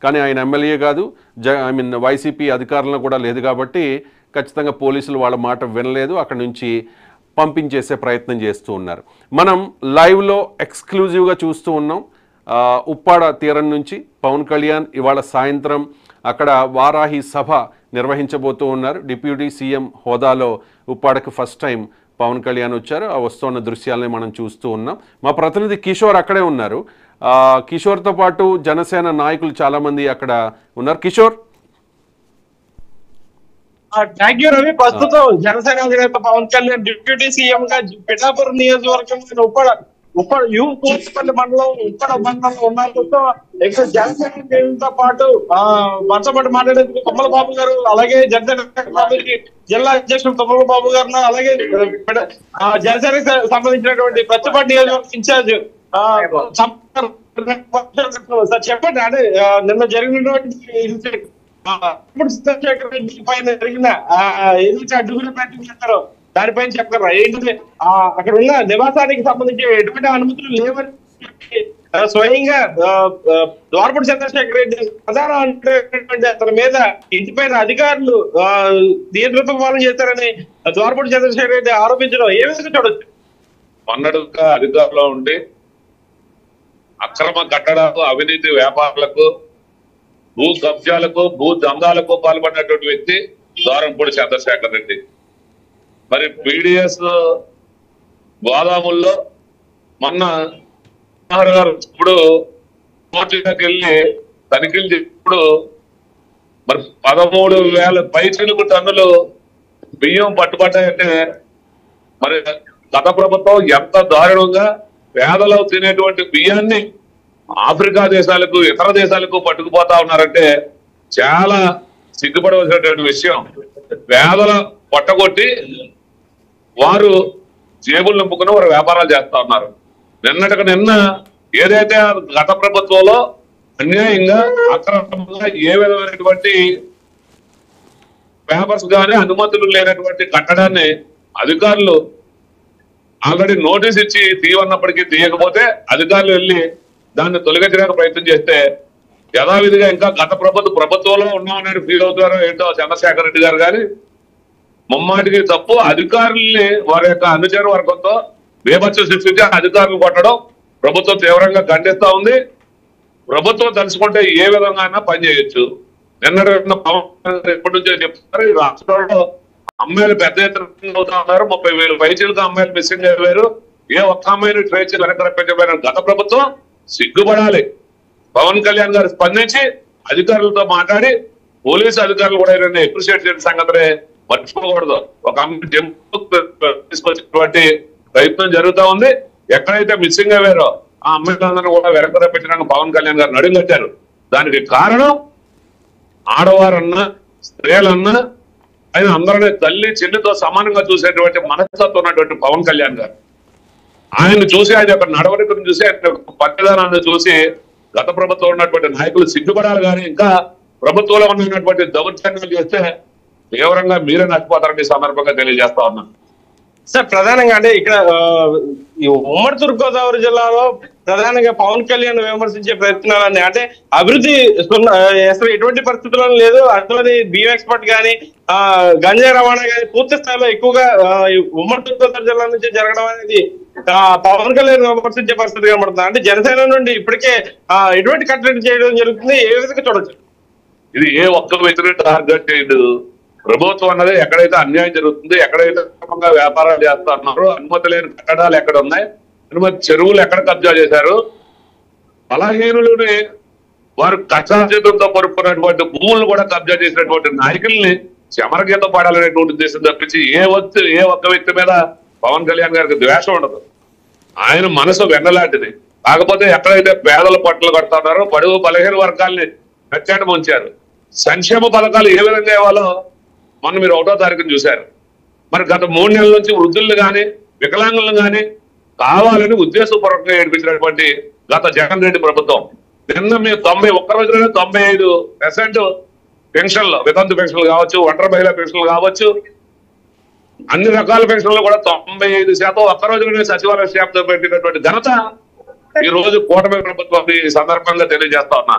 కానీ ఆయన ఎమ్మెల్యే కాదు, వైసీపీ అధికారంలో కూడా లేదు కాబట్టి ఖచ్చితంగా పోలీసులు వాళ్ళ మాట వినలేదు, అక్కడి నుంచి పంపించేసే ప్రయత్నం చేస్తూ ఉన్నారు. మనం లైవ్లో ఎక్స్క్లూజివ్గా చూస్తూ ఉన్నాం. ఉప్పాడ తీరం నుంచి పవన్ కళ్యాణ్ ఇవాళ సాయంత్రం అక్కడ వారాహి సభ నిర్వహించబోతూ ఉన్నారు. డిప్యూటీ సీఎం హోదాలో ఉప్పాడకు ఫస్ట్ టైం పవన్ కళ్యాణ్ వచ్చారు. ఆ వస్తున్న దృశ్యాలని మనం చూస్తూ ఉన్నాం. మా ప్రతినిధి కిషోర్ అక్కడే ఉన్నారు. కిషోర్తో పాటు జనసేన నాయకులు చాలామంది అక్కడ ఉన్నారు. కిషోర్. Thank you Ravi. ప్రస్తుతం జనసేన అధినేత పవన్ కళ్యాణ్ డిప్యూటీ సీఎం గా పిఠాపురం నియోజకవర్గం ఉప్పడ యూపల్లి మండలం ఉప్పడ మండలంలో ఉన్నారు. ఇక్కడ జనసేనతో పాటు మనతో మాట్లాడేందుకు తుమ్మల బాబు గారు, అలాగే జనసేన జిల్లా అధ్యక్షుడు తుమ్మల బాబు గారు, అలాగే జనసేనకు సంబంధించినటువంటి ప్రతిపాటి నియోజకవర్గ ఇన్ఛార్జ్ సార్ చెప్పండి. అంటే నిన్న జరిగినటువంటి పైన జరిగిన ఏదైతే అడ్డుగులు బ్యాటింగ్ చేస్తారో దానిపైన చెప్తారా? ఏంటంటే అక్కడ ఉన్న నివాసానికి సంబంధించి ఎటువంటి అనుమతులు లేవని చెప్పి స్వయంగా ద్వారపూడి చంద్రశేఖర్ రెడ్డి ప్రధాన అతని మీద ఇంటిపైన అధికారులు నియంత్రిత పాలన చేశారని ద్వారపూడి చంద్రశేఖర్ రెడ్డి ఆరోపించడం ఏ విధంగా చూడొచ్చు? మొన్నటిగా అధికారంలో ఉండి అక్రమ కట్టడాలు, అవినీతి వ్యాపారులకు, భూ కబ్జాలకు, భూ దందాలకు పాల్పడినటువంటి వ్యక్తి ద్వారంపూడి చంద్రశేఖర్ రెడ్డి. మరి పీడిఎస్ గోదాముల్లో మొన్న గారు ఇప్పుడు కోర్టులోకి వెళ్ళి తనిఖీలు చేసినప్పుడు మరి 13,000 పైచిలుకు టన్నులు బియ్యం పట్టుబడ్డాయంటే మరి గత ప్రభుత్వం ఎంత దారుణంగా పేదలు తినేటువంటి బియ్యాన్ని ఆఫ్రికా దేశాలకు, ఇతర దేశాలకు పట్టుకుపోతా ఉన్నారంటే చాలా సిగ్గుపడవలసినటువంటి విషయం. పేదల పొట్టగొట్టి వారు జేబులు నింపుకుని వారు వ్యాపారాలు చేస్తా ఉన్నారు. నిన్న ఏదైతే గత ప్రభుత్వంలో అన్యాయంగా అక్రమంగా ఏ విధమైనటువంటి పేపర్స్ కానీ అనుమతులు లేనటువంటి కట్టడాన్ని అధికారులు ఆల్రెడీ నోటీస్ ఇచ్చి తీయన్నప్పటికీ తీయకపోతే అధికారులు వెళ్ళి దాన్ని తొలగించడానికి ప్రయత్నం చేస్తే యథావిధిగా ఇంకా గత ప్రభుత్వంలో ఉన్నామని ఫీల్ అవుతారో ఏంటో చంద్రశేఖర్ రెడ్డి గారు కానీ ముమ్మాటికి తప్పు. అధికారుల్ని వారి యొక్క అనుచర వర్గంతో బేభత్సం సృష్టించి అధికారులు కొట్టడం ప్రభుత్వం తీవ్రంగా ఖండిస్తా ఉంది. ప్రభుత్వం తలుచుకుంటే ఏ విధంగా పనిచేయొచ్చు. నిన్న పవన్ ఎప్పటి నుంచో చెప్తున్నారు, ఈ రాష్ట్రంలో అమ్మాయిలు పెద్ద ఎత్తున అవుతా ఉన్నారు. 30,000 పైచీలకు అమ్మాయిలు మిస్సింగ్ అయ్యారు. ఏ ఒక్క అమ్మాయిని ట్రేస్ వెనక రప్పించబోయిన గత ప్రభుత్వం సిగ్గుపడాలి. పవన్ కళ్యాణ్ గారు స్పందించి అధికారులతో మాట్లాడి పోలీసు అధికారులు కూడా అప్రిషియేట్ చేసిన సంగతినే మర్చిపోకూడదు. ఒక అమ్మాయి తీసుకొచ్చినటువంటి ప్రయత్నం జరుగుతూ ఉంది. ఎక్కడైతే మిస్సింగ్ అయ్యారో ఆ అమ్మాయిలందరూ కూడా వెనక రప్పించడానికి పవన్ కళ్యాణ్ గారు నడుం కట్టారు. దానికి కారణం ఆడవారన్నా స్త్రీలన్నా ఆయన అందరినీ తల్లి చెల్లితో సమానంగా చూసేటువంటి మనస్తత్వం ఉన్నటువంటి పవన్ కళ్యాణ్ గారు ఆయన చూసి, ఆయన యొక్క నడవడికను చూసి, ఆయన యొక్క పట్టుదనాన్ని చూసి గత ప్రభుత్వంలో ఉన్నటువంటి నాయకులు సిగ్గుపడాలి. కానీ ఇంకా ప్రభుత్వంలో ఉన్నటువంటి దౌర్జన్యాలు చేస్తే తీవ్రంగా మీరే నచ్చిపోతారని ఈ సందర్భంగా తెలియజేస్తా ఉన్నాను. సార్ ప్రధానంగా అంటే ఇక్కడ ఉమ్మడి తూర్పుగోదావరి జిల్లాలో ప్రధానంగా పవన్ కళ్యాణ్ విమర్శించే ప్రయత్నాలన్నీ అంటే అభివృద్ధి అసలు ఎటువంటి పరిస్థితుల్లో లేదు. అందులోని బియ్యం ఎక్స్పోర్ట్ కానీ గంజాయి రవాణా కానీ పూర్తి స్థాయిలో ఎక్కువగా ఉమ్మడి తూర్పుగోదావరి జిల్లా నుంచి జరగడం అనేది పవన్ కళ్యాణ్ విమర్శించే పరిస్థితి కనబడుతుంది. అంటే జనసేన నుండి ఇప్పటికే ఎటువంటి కట్టడి చేయడం జరుగుతుంది, ఏ విధంగా చూడొచ్చు? ఇది ఏ ఒక్క వ్యక్తిని టార్గెట్ చేయదు. ప్రభుత్వం అన్నది ఎక్కడైతే అన్యాయం జరుగుతుంది, ఎక్కడైతే వ్యాపారాలు చేస్తున్నారో, అనుమతి లేని కట్టడాలు ఎక్కడ ఉన్నాయి, అనుమతి చెరువులు ఎక్కడ కబ్జా చేశారు, బలహీనులని వారు కష్టార్జితంతో కొనుక్కున్నటువంటి భూములను కూడా కబ్జా చేసినటువంటి నాయకుల్ని చెమరగీత పాడాలనేటువంటి ఉద్దేశం తప్పించి ఏ ఒక్క వ్యక్తి మీద పవన్ కళ్యాణ్ గారికి ద్వేషం ఉండదు. ఆయన మనసు వెన్నలాంటిది. కాకపోతే ఎక్కడైతే పేదల పట్టులు కడుతున్నారో బడుగు బలహీన వర్గాల్ని ప్రత్యేకం ఉంచారు. సంక్షేమ పథకాలు ఏ విధంగా ఇవ్వాలో మొన్న మీరు 1వ తారీఖున చూశారు. మరి గత 3 నెలల నుంచి వృద్ధులను కానీ వికలాంగులను కానీ కావాలని ఉద్దేశపూర్వకంగా ఏడిపించినటువంటి గత జగన్ రెడ్డి ప్రభుత్వం నిన్న మేము 91 రోజుల్లోనే 95% పెన్షన్లు, వితంతు పెన్షన్లు కావచ్చు, ఒంటరి మహిళా పెన్షన్లు కావచ్చు, అన్ని రకాల పెన్షన్లు కూడా 95% ఒక్క రోజులోనే సచివాలయ శాఖతో పెట్టినటువంటి ఘనత ఈ రోజు కూటమి ప్రభుత్వం ఈ సందర్భంగా తెలియజేస్తా ఉన్నా.